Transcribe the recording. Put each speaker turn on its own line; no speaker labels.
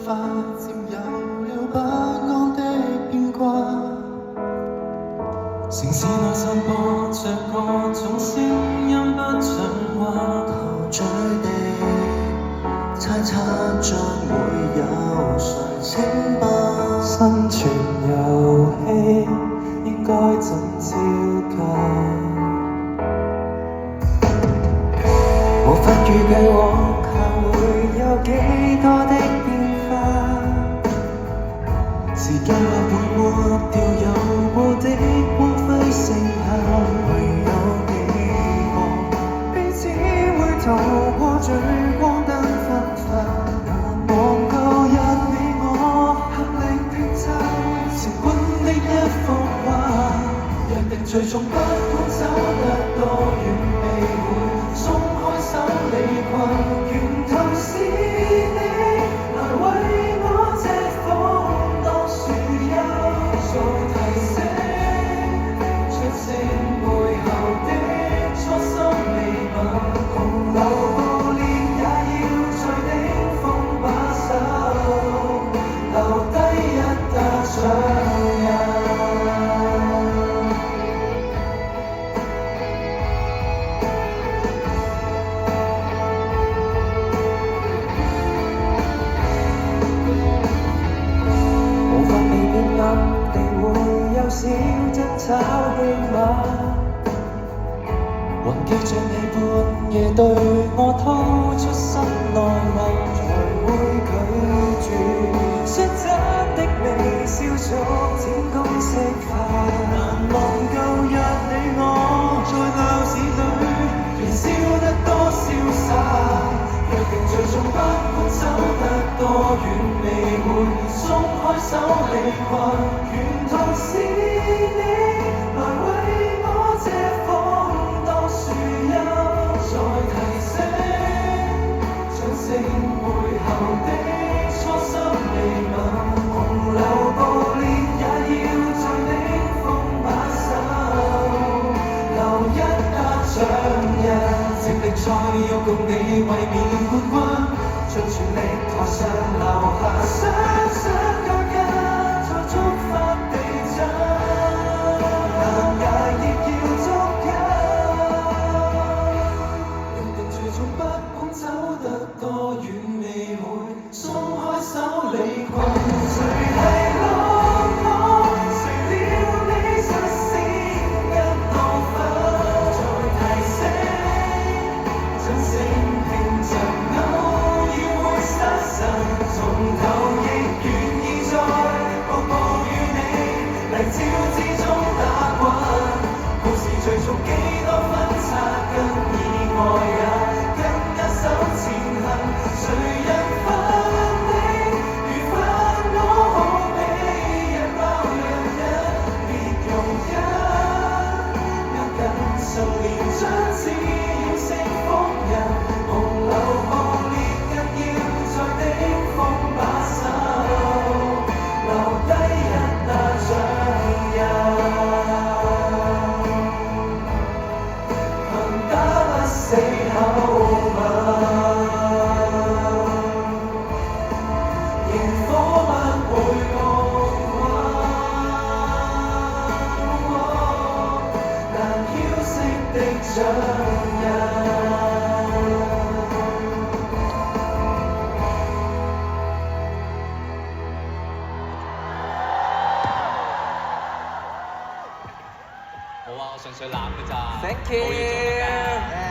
發佔有了不安的牽掛。城市內散播着各種聲音，不像話陶醉地猜測將會有誰稱霸。生存遊戲應該怎招架？無法預計往後會有幾多的變化。時間慢慢抹掉有過的光輝剩下，唯有期望彼此會逃過聚光燈分化。難忘舊日你我合力拼湊成軍的一幅畫。約定最終不管走得多遠，未會鬆開手離群。源頭是你來為我遮風當樹蔭，再提醒出聲背後的初心未泯。同流暴烈也要在頂峰把手留低一笪掌印。小爭吵戲碼，還記着你半夜對我掏出心內話，才會拒絕。率真的微笑逐漸公式化，難忘舊日你我在鬧市裏，燃燒得多瀟灑。約定最終不管走得多遠，未會鬆開手離群。沿途是你來為我遮風當樹蔭，再提醒掌聲背後的初心未泯。洪流暴烈也要在頂峰把手留一笪掌印。接力賽要共你衛冕冠軍，將全力台上留下雙雙腳印，再觸發地震，難捱亦要捉緊。約定最終不管走得多遠，未會鬆開手離群。誰係浪浪？誰料你率先跟我分？再提醒掌聲拼着偶爾會失神，從頭亦願意再步步與你泥沼之中打滾。故事最終幾多分岔，跟意外也跟一手前行。誰人分你如分我，好比人包兩人，別容忍握緊十年將只要成風人。洪流暴烈更要在頂峰把手留低一笪掌印。憑打不死口吻，螢火不會降溫，難澆熄的掌印。
冇啊，我純粹攬㗎咋。
Thank
冇嘢做㗎。
you。